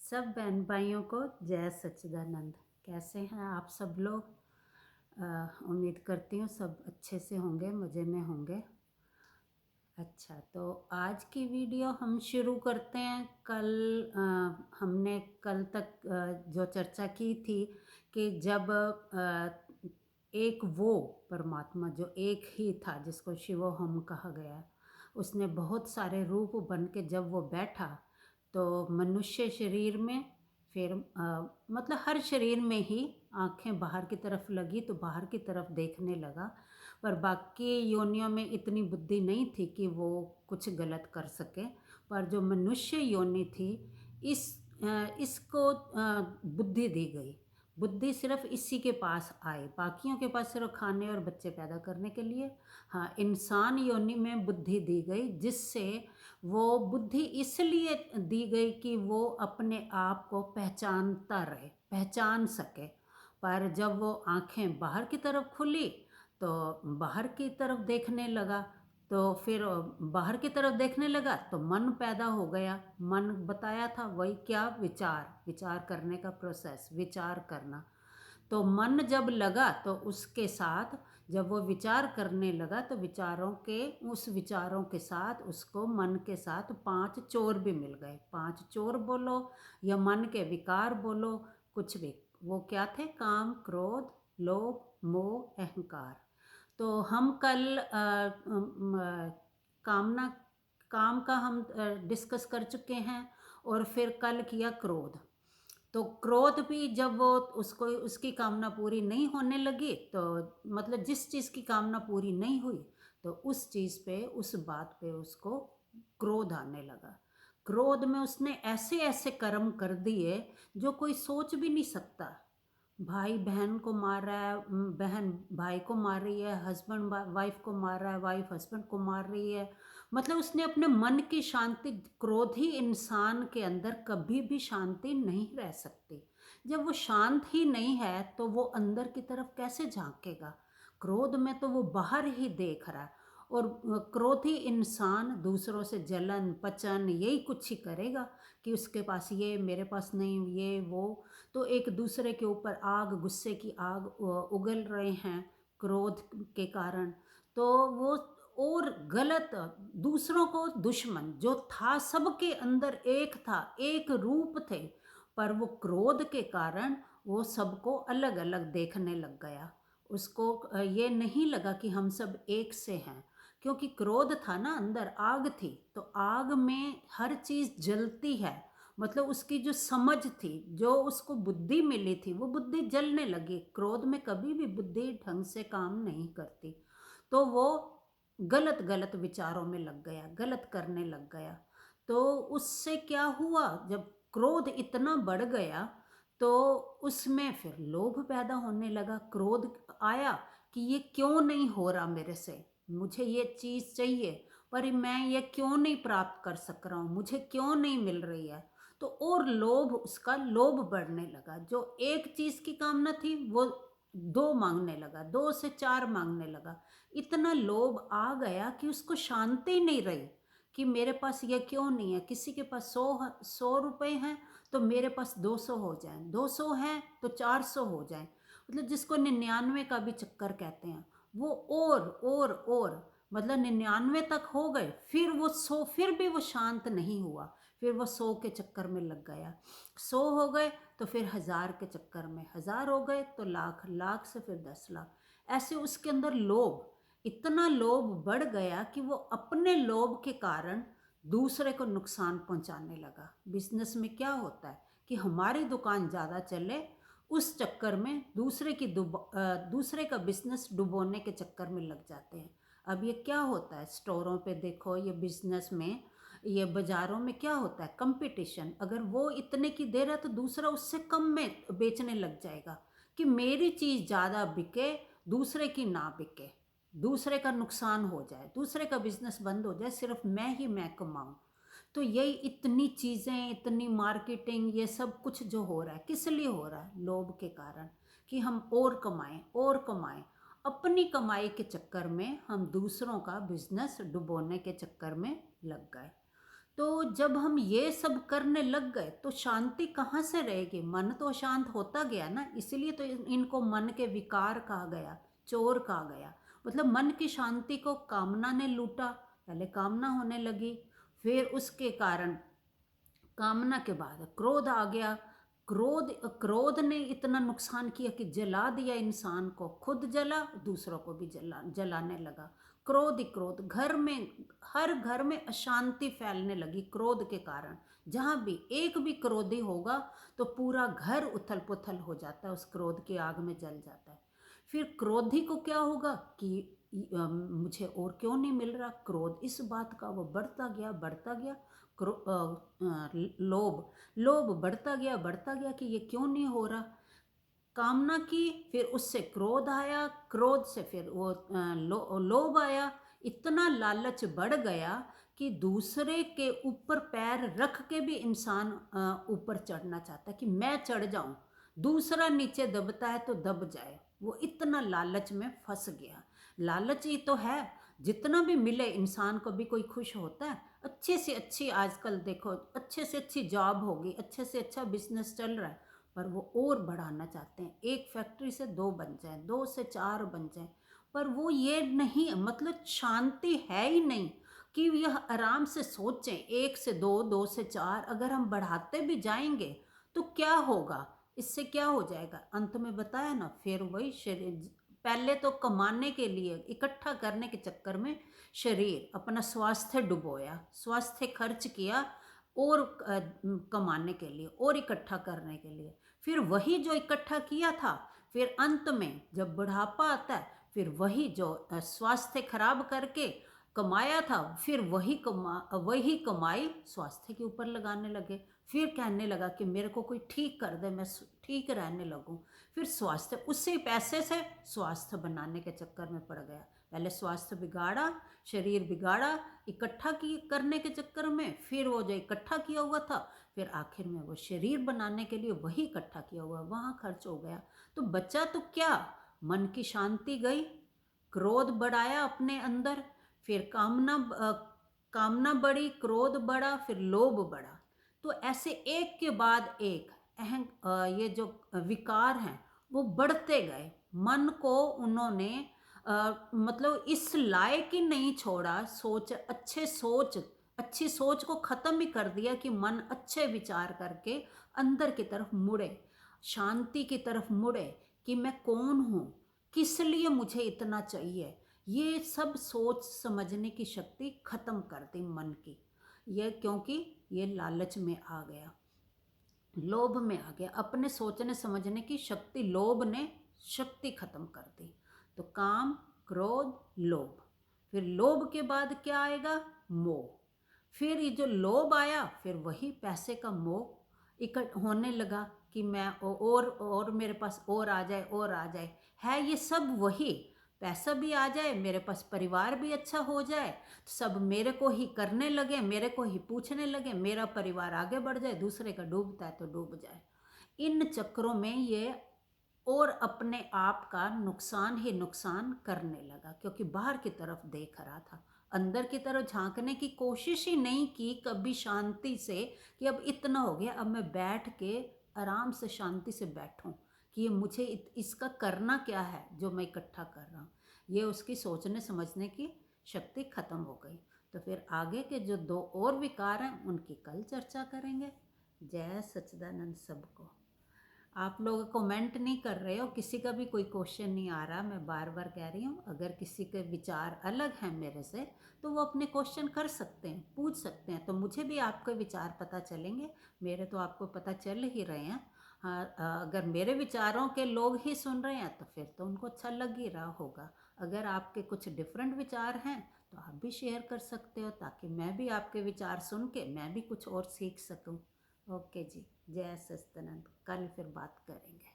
सब बहन भाइयों को जय सच्चिदानंद। कैसे हैं आप सब लोग? उम्मीद करती हूँ सब अच्छे से होंगे, मज़े में होंगे। अच्छा, तो आज की वीडियो हम शुरू करते हैं। हमने कल तक जो चर्चा की थी कि जब एक वो परमात्मा जो एक ही था जिसको शिवोहम कहा गया, उसने बहुत सारे रूप बन के जब वो बैठा तो मनुष्य शरीर में फिर मतलब हर शरीर में ही आंखें बाहर की तरफ लगी तो बाहर की तरफ देखने लगा, पर बाकी योनियों में इतनी बुद्धि नहीं थी कि वो कुछ गलत कर सके। पर जो मनुष्य योनि थी इसको बुद्धि दी गई। बुद्धि सिर्फ इसी के पास आए, बाकियों के पास सिर्फ खाने और बच्चे पैदा करने के लिए। हाँ, इंसान योनि में बुद्धि दी गई, जिससे वो बुद्धि इसलिए दी गई कि वो अपने आप को पहचानता रहे, पहचान सके। पर जब वो आंखें बाहर की तरफ खुली तो बाहर की तरफ देखने लगा, तो फिर बाहर की तरफ देखने लगा तो मन पैदा हो गया। मन बताया था वही क्या, विचार, विचार करने का प्रोसेस, विचार करना। तो मन जब लगा तो उसके साथ जब वो विचार करने लगा तो उस विचारों के साथ उसको मन के साथ 5 चोर भी मिल गए। 5 चोर बोलो या मन के विकार बोलो, कुछ भी। वो क्या थे? काम, क्रोध, लोभ, मोह, अहंकार। तो हम कल कामना काम का हम डिस्कस कर चुके हैं, और फिर कल किया क्रोध। तो क्रोध भी जब वो उसको उसकी कामना पूरी नहीं होने लगी, तो मतलब जिस चीज़ की कामना पूरी नहीं हुई तो उस चीज़ पे, उस बात पे उसको क्रोध आने लगा। क्रोध में उसने ऐसे ऐसे कर्म कर दिए जो कोई सोच भी नहीं सकता। भाई बहन को मार रहा है, बहन भाई को मार रही है, हस्बैंड वाइफ को मार रहा है, वाइफ हस्बैंड को मार रही है। मतलब उसने अपने मन की शांति, क्रोधी इंसान के अंदर कभी भी शांति नहीं रह सकती। जब वो शांत ही नहीं है तो वो अंदर की तरफ कैसे झांकेगा? क्रोध में तो वो बाहर ही देख रहा है। और क्रोधी इंसान दूसरों से जलन पचन यही कुछ ही करेगा कि उसके पास ये, मेरे पास नहीं, ये वो। तो एक दूसरे के ऊपर आग, गुस्से की आग उगल रहे हैं क्रोध के कारण। तो वो और गलत, दूसरों को दुश्मन जो था, सबके अंदर एक था, एक रूप थे, पर वो क्रोध के कारण वो सबको अलग अलग देखने लग गया। उसको ये नहीं लगा कि हम सब एक से हैं, क्योंकि क्रोध था ना, अंदर आग थी। तो आग में हर चीज़ जलती है। मतलब उसकी जो समझ थी, जो उसको बुद्धि मिली थी, वो बुद्धि जलने लगी। क्रोध में कभी भी बुद्धि ढंग से काम नहीं करती। तो वो गलत गलत विचारों में लग गया, गलत करने लग गया। तो उससे क्या हुआ, जब क्रोध इतना बढ़ गया तो उसमें फिर लोभ पैदा होने लगा। क्रोध आया कि ये क्यों नहीं हो रहा मेरे से, मुझे ये चीज़ चाहिए पर मैं ये क्यों नहीं प्राप्त कर सक रहा हूँ, मुझे क्यों नहीं मिल रही है। तो और लोभ, उसका लोभ बढ़ने लगा। जो एक चीज़ की कामना थी वो 2 मांगने लगा, 2 से 4 मांगने लगा। इतना लोभ आ गया कि उसको शांति नहीं रही कि मेरे पास ये क्यों नहीं है। किसी के पास 100 रुपए हैं तो मेरे पास 200 हो जाए, 200 हैं तो 400 हो जाए। मतलब जिसको 99 का भी चक्कर कहते हैं, वो और मतलब 99 तक हो गए, फिर वो 100, फिर भी वो शांत नहीं हुआ। फिर वो 100 के चक्कर में लग गया। 100 हो गए तो फिर 1000 के चक्कर में, 1000 हो गए तो लाख, लाख से फिर 10 लाख। ऐसे उसके अंदर लोभ, इतना लोभ बढ़ गया कि वो अपने लोभ के कारण दूसरे को नुकसान पहुंचाने लगा। बिजनेस में क्या होता है कि हमारी दुकान ज़्यादा चले, उस चक्कर में दूसरे का बिजनेस डुबोने के चक्कर में लग जाते हैं। अब ये क्या होता है, स्टोरों पे देखो, ये बिजनेस में, ये बाज़ारों में क्या होता है, कंपटीशन। अगर वो इतने की दे रहा है तो दूसरा उससे कम में बेचने लग जाएगा कि मेरी चीज़ ज़्यादा बिके, दूसरे की ना बिके, दूसरे का नुकसान हो जाए, दूसरे का बिजनेस बंद हो जाए, सिर्फ मैं कमाऊँ। तो यही इतनी चीज़ें, इतनी मार्केटिंग, ये सब कुछ जो हो रहा है किस लिए हो रहा है? लोभ के कारण, कि हम और कमाएं और कमाएं। अपनी कमाई के चक्कर में हम दूसरों का बिजनेस डुबोने के चक्कर में लग गए। तो जब हम ये सब करने लग गए तो शांति कहाँ से रहेगी? मन तो अशांत होता गया ना, इसीलिए तो इनको मन के विकार कहा गया, चोर कहा गया। मतलब मन की शांति को कामना ने लूटा। पहले कामना होने लगी, फिर उसके कारण कामना के बाद क्रोध आ गया। क्रोध क्रोध ने इतना नुकसान किया कि जला दिया इंसान को, खुद जला, दूसरों को भी जलाने लगा। क्रोध ही क्रोध, घर में, हर घर में अशांति फैलने लगी क्रोध के कारण। जहाँ भी एक भी क्रोधी होगा तो पूरा घर उथल पुथल हो जाता है, उस क्रोध की आग में जल जाता है। फिर क्रोधी को क्या होगा कि मुझे और क्यों नहीं मिल रहा, क्रोध इस बात का वो बढ़ता गया बढ़ता गया। लोभ, लोभ बढ़ता गया कि ये क्यों नहीं हो रहा। कामना की, फिर उससे क्रोध आया, क्रोध से फिर वो लोभ आया। इतना लालच बढ़ गया कि दूसरे के ऊपर पैर रख के भी इंसान ऊपर चढ़ना चाहता है कि मैं चढ़ जाऊं, दूसरा नीचे दबता है तो दब जाए। वो इतना लालच में फंस गया। लालच ही तो है, जितना भी मिले इंसान को भी कोई खुश होता है। अच्छे से अच्छी, आजकल देखो, अच्छे से अच्छी जॉब होगी, अच्छे से अच्छा बिजनेस चल रहा है, पर वो और बढ़ाना चाहते हैं। एक फैक्ट्री से 2 बन जाए, 2 से 4 बन जाए, पर वो ये नहीं, मतलब शांति है ही नहीं कि यह आराम से सोचें। 1 से 2, 2 से 4 अगर हम बढ़ाते भी जाएंगे तो क्या होगा, इससे क्या हो जाएगा? अंत में बताया ना, फिर वही शरीर। पहले तो कमाने के लिए, इकट्ठा करने के चक्कर में शरीर अपना स्वास्थ्य डुबोया, स्वास्थ्य खर्च किया और कमाने के लिए और इकट्ठा करने के लिए। फिर वही जो इकट्ठा किया था, फिर अंत में जब बुढ़ापा आता है, फिर वही जो स्वास्थ्य खराब करके कमाया था, फिर वही कमाई स्वास्थ्य के ऊपर लगाने लगे। फिर कहने लगा कि मेरे को कोई ठीक कर दे, मैं ठीक रहने लगूं। फिर स्वास्थ्य, उसी पैसे से स्वास्थ्य बनाने के चक्कर में पड़ गया। पहले स्वास्थ्य बिगाड़ा, शरीर बिगाड़ा, इकट्ठा करने के चक्कर में, फिर वो जो इकट्ठा किया हुआ था, फिर आखिर में वो शरीर बनाने के लिए वही इकट्ठा किया हुआ वहाँ खर्च हो गया। तो बचा तो क्या? मन की शांति गई, क्रोध बढ़ाया अपने अंदर, फिर कामना बढ़ी, क्रोध बढ़ा, फिर लोभ बढ़ा। तो ऐसे एक के बाद एक ये जो विकार हैं वो बढ़ते गए। मन को उन्होंने मतलब इस लायक ही नहीं छोड़ा, अच्छी सोच को ख़त्म ही कर दिया कि मन अच्छे विचार करके अंदर की तरफ मुड़े, शांति की तरफ मुड़े कि मैं कौन हूँ, किस लिए मुझे इतना चाहिए। ये सब सोच समझने की शक्ति ख़त्म कर दी मन की। ये क्योंकि ये लालच में आ गया, लोभ में आ गया, अपने सोचने समझने की शक्ति लोभ ने शक्ति खत्म कर दी। तो काम, क्रोध, लोभ, फिर लोभ के बाद क्या आएगा? मोह। फिर ये जो लोभ आया, फिर वही पैसे का मोह इकट्ठ होने लगा कि मैं और मेरे पास और आ जाए, और आ जाए। है ये सब वही, पैसा भी आ जाए, मेरे पास परिवार भी अच्छा हो जाए, सब मेरे को ही करने लगे, मेरे को ही पूछने लगे, मेरा परिवार आगे बढ़ जाए, दूसरे का डूबता है तो डूब जाए। इन चक्करों में ये और अपने आप का नुकसान ही नुकसान करने लगा, क्योंकि बाहर की तरफ देख रहा था, अंदर की तरफ झांकने की कोशिश ही नहीं की कभी शांति से कि अब इतना हो गया, अब मैं बैठ के आराम से शांति से बैठूं कि ये मुझे इसका करना क्या है जो मैं इकट्ठा कर रहा हूँ। ये उसकी सोचने समझने की शक्ति खत्म हो गई। तो फिर आगे के जो 2 और विकार हैं उनकी कल चर्चा करेंगे। जय सच्चिदानंद सबको। आप लोग कमेंट नहीं कर रहे हो, किसी का भी कोई क्वेश्चन नहीं आ रहा, मैं बार बार कह रही हूँ। अगर किसी के विचार अलग हैं मेरे से तो वो अपने क्वेश्चन कर सकते हैं, पूछ सकते हैं, तो मुझे भी आपके विचार पता चलेंगे। मेरे तो आपको पता चल ही रहे हैं। हाँ, अगर मेरे विचारों के लोग ही सुन रहे हैं तो फिर तो उनको अच्छा लग ही रहा होगा। अगर आपके कुछ डिफरेंट विचार हैं तो आप भी शेयर कर सकते हो, ताकि मैं भी आपके विचार सुन के मैं भी कुछ और सीख सकूं। ओके जी, जय सच्चिदानंद। कल फिर बात करेंगे।